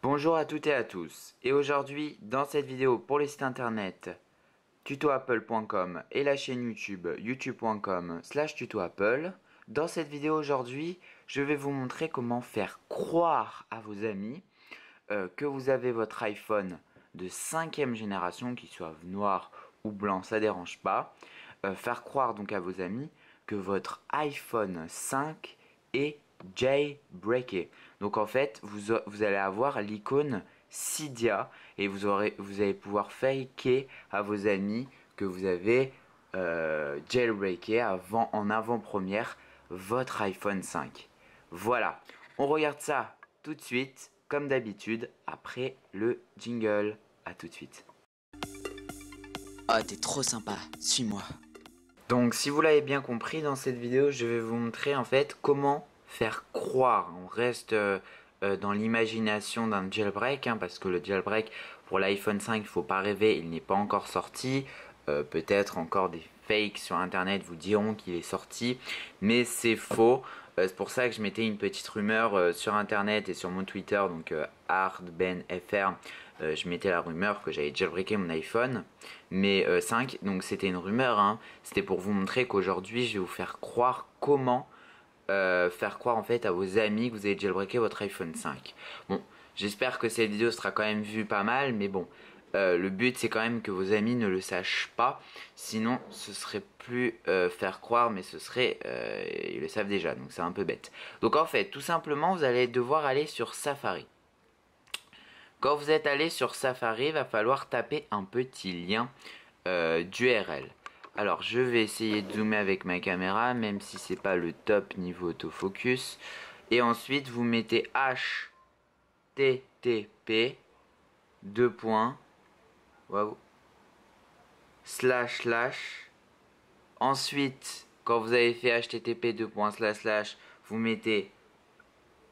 Bonjour à toutes et à tous, et aujourd'hui, dans cette vidéo pour les sites internet tutoapple.com et la chaîne YouTube youtube.com/tutoapple, dans cette vidéo aujourd'hui, je vais vous montrer comment faire croire à vos amis que vous avez votre iPhone de 5e génération, qu'il soit noir ou blanc, ça dérange pas. Faire croire donc à vos amis que votre iPhone 5 est jailbreaké. Donc en fait, vous allez avoir l'icône Cydia et vous allez pouvoir faker à vos amis que vous avez jailbreaké en avant-première votre iPhone 5. Voilà, on regarde ça tout de suite, comme d'habitude, après le jingle. A tout de suite. Oh, t'es trop sympa, suis-moi. Donc si vous l'avez bien compris, dans cette vidéo, je vais vous montrer en fait comment faire croire. On reste dans l'imagination d'un jailbreak, parce que le jailbreak pour l'iPhone 5, il ne faut pas rêver, il n'est pas encore sorti. Peut-être encore des fakes sur internet vous diront qu'il est sorti, mais c'est faux. C'est pour ça que je mettais une petite rumeur sur internet et sur mon Twitter, donc hardbenfr. Je mettais la rumeur que j'avais jailbreaké mon iPhone, mais 5, donc c'était une rumeur, c'était pour vous montrer qu'aujourd'hui je vais vous faire croire comment faire croire en fait à vos amis que vous avez jailbreaké votre iPhone 5. Bon, j'espère que cette vidéo sera quand même vue pas mal, mais bon, le but c'est quand même que vos amis ne le sachent pas, sinon ce serait plus faire croire, mais ce serait, ils le savent déjà, donc c'est un peu bête. Donc en fait, tout simplement, vous allez devoir aller sur Safari. Quand vous êtes allé sur Safari, il va falloir taper un petit lien d'URL. Alors je vais essayer de zoomer avec ma caméra, même si c'est pas le top niveau autofocus. Et ensuite vous mettez http deux points wow, slash. Ensuite, quand vous avez fait http deux points slash, vous mettez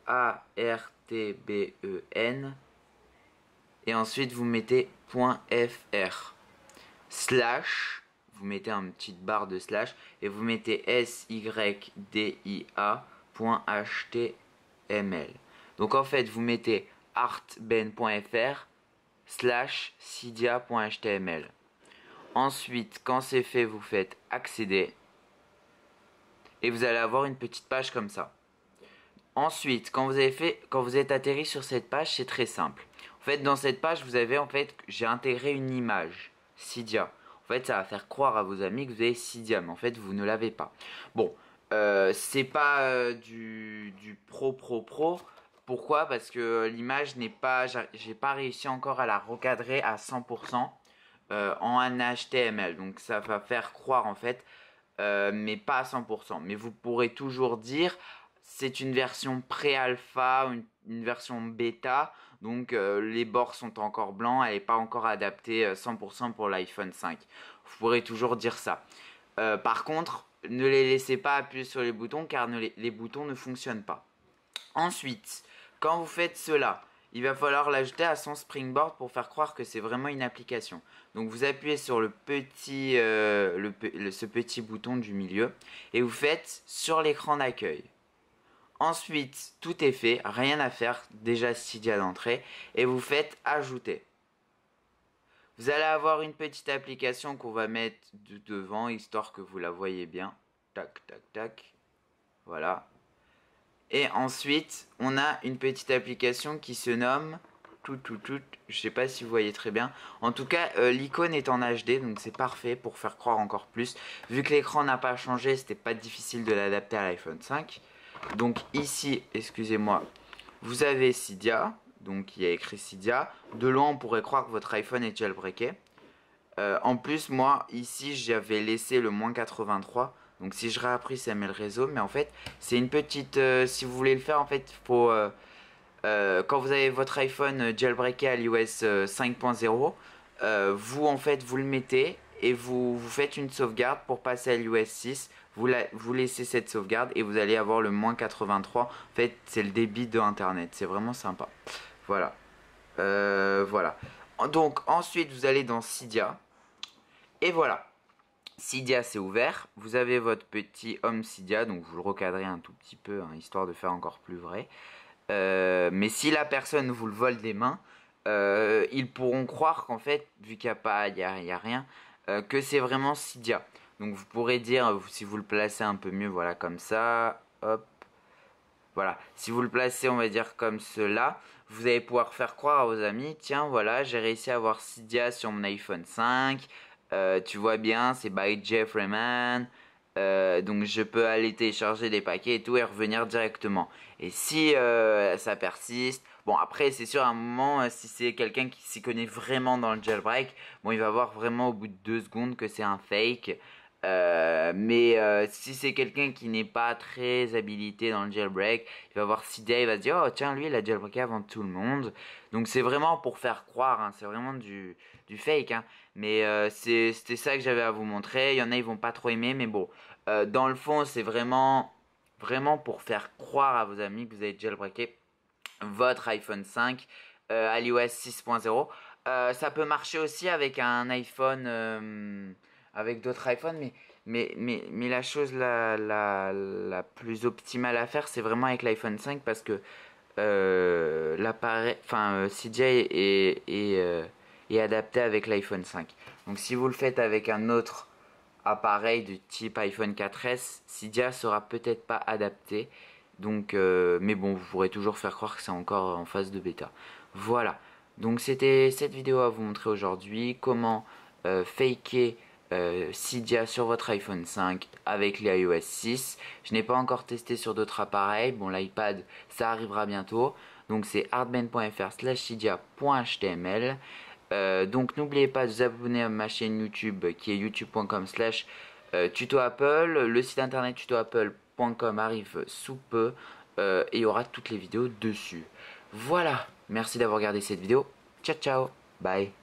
artben. Et ensuite vous mettez .fr slash, vous mettez une petite barre de slash et vous mettez sydia.html. Donc en fait vous mettez artben.fr slash cydia.html. Ensuite, quand c'est fait, vous faites accéder et vous allez avoir une petite page comme ça. Ensuite, quand vous êtes atterri sur cette page, c'est très simple. En fait, dans cette page, j'ai intégré une image, Cydia. En fait, ça va faire croire à vos amis que vous avez Cydia, mais en fait, vous ne l'avez pas. Bon, c'est pas du pro. Pourquoi? Parce que l'image n'est pas, j'ai pas réussi encore à la recadrer à 100% en HTML. Donc, ça va faire croire en fait, mais pas à 100%. Mais vous pourrez toujours dire c'est une version pré-alpha, une version bêta, donc les bords sont encore blancs, elle n'est pas encore adaptée 100% pour l'iPhone 5. Vous pourrez toujours dire ça. Par contre, ne les laissez pas appuyer sur les boutons car les boutons ne fonctionnent pas. Ensuite, quand vous faites cela, il va falloir l'ajouter à son Springboard pour faire croire que c'est vraiment une application. Donc vous appuyez sur ce petit bouton du milieu et vous faites sur l'écran d'accueil. Ensuite, tout est fait, rien à faire, déjà Cydia d'entrée, et vous faites ajouter. Vous allez avoir une petite application qu'on va mettre devant, histoire que vous la voyez bien. Tac, tac, tac. Voilà. Et ensuite, on a une petite application qui se nomme je sais pas si vous voyez très bien. En tout cas, l'icône est en HD, donc c'est parfait pour faire croire encore plus. Vu que l'écran n'a pas changé, c'était pas difficile de l'adapter à l'iPhone 5. Donc ici, excusez-moi, vous avez Cydia, donc il y a écrit Cydia. De loin, on pourrait croire que votre iPhone est jailbreaké. En plus, moi, ici, j'avais laissé le -83. Donc si je réappuie, ça met le réseau. Mais en fait, c'est une petite... si vous voulez le faire, en fait, il faut... quand vous avez votre iPhone jailbreaké à l'iOS 5.0, vous, en fait, vous le mettez et vous faites une sauvegarde pour passer à l'iOS 6. Vous laissez cette sauvegarde et vous allez avoir le -83. En fait, c'est le débit de Internet. C'est vraiment sympa. Voilà. Voilà. Donc, ensuite, vous allez dans Cydia. Et voilà. Cydia, c'est ouvert. Vous avez votre petit Home Cydia. Donc, vous le recadrez un tout petit peu, histoire de faire encore plus vrai. Mais si la personne vous le vole des mains, ils pourront croire qu'en fait, vu qu'il n'y a pas, il y a rien, que c'est vraiment Cydia. Donc vous pourrez dire, si vous le placez un peu mieux, voilà, comme ça, hop, voilà. Si vous le placez, on va dire comme cela, vous allez pouvoir faire croire à vos amis, tiens, voilà, j'ai réussi à avoir Cydia sur mon iPhone 5, tu vois bien, c'est by Jeff Rayman, donc je peux aller télécharger des paquets et tout et revenir directement. Et si ça persiste, bon après c'est sûr à un moment, si c'est quelqu'un qui s'y connaît vraiment dans le jailbreak, bon il va voir vraiment au bout de 2 secondes que c'est un fake. Mais si c'est quelqu'un qui n'est pas très habilité dans le jailbreak, il va voir Cydia, il va se dire oh tiens lui il a jailbreaké avant tout le monde. Donc c'est vraiment pour faire croire, hein, c'est vraiment du fake. Hein. Mais c'était ça que j'avais à vous montrer. Il y en a ils vont pas trop aimer, mais bon, dans le fond c'est vraiment pour faire croire à vos amis que vous avez jailbreaké votre iPhone 5 à l'iOS 6.0. Ça peut marcher aussi avec un iPhone, avec d'autres iPhones, mais la chose la plus optimale à faire, c'est vraiment avec l'iPhone 5 parce que l'appareil, enfin, CJ est adapté avec l'iPhone 5. Donc si vous le faites avec un autre appareil du type iPhone 4S, Cydia sera peut-être pas adapté. Donc, mais bon, vous pourrez toujours faire croire que c'est encore en phase de bêta. Voilà. Donc c'était cette vidéo à vous montrer aujourd'hui. Comment faker Cydia sur votre iPhone 5 avec l'iOS 6. Je n'ai pas encore testé sur d'autres appareils. Bon, l'iPad, ça arrivera bientôt. Donc c'est hardben.fr/cydia.html. Donc n'oubliez pas de vous abonner à ma chaîne YouTube qui est youtube.com/tuto Apple. Le site internet tutoapple.com arrive sous peu et il y aura toutes les vidéos dessus. Voilà, merci d'avoir regardé cette vidéo. Ciao ciao, bye.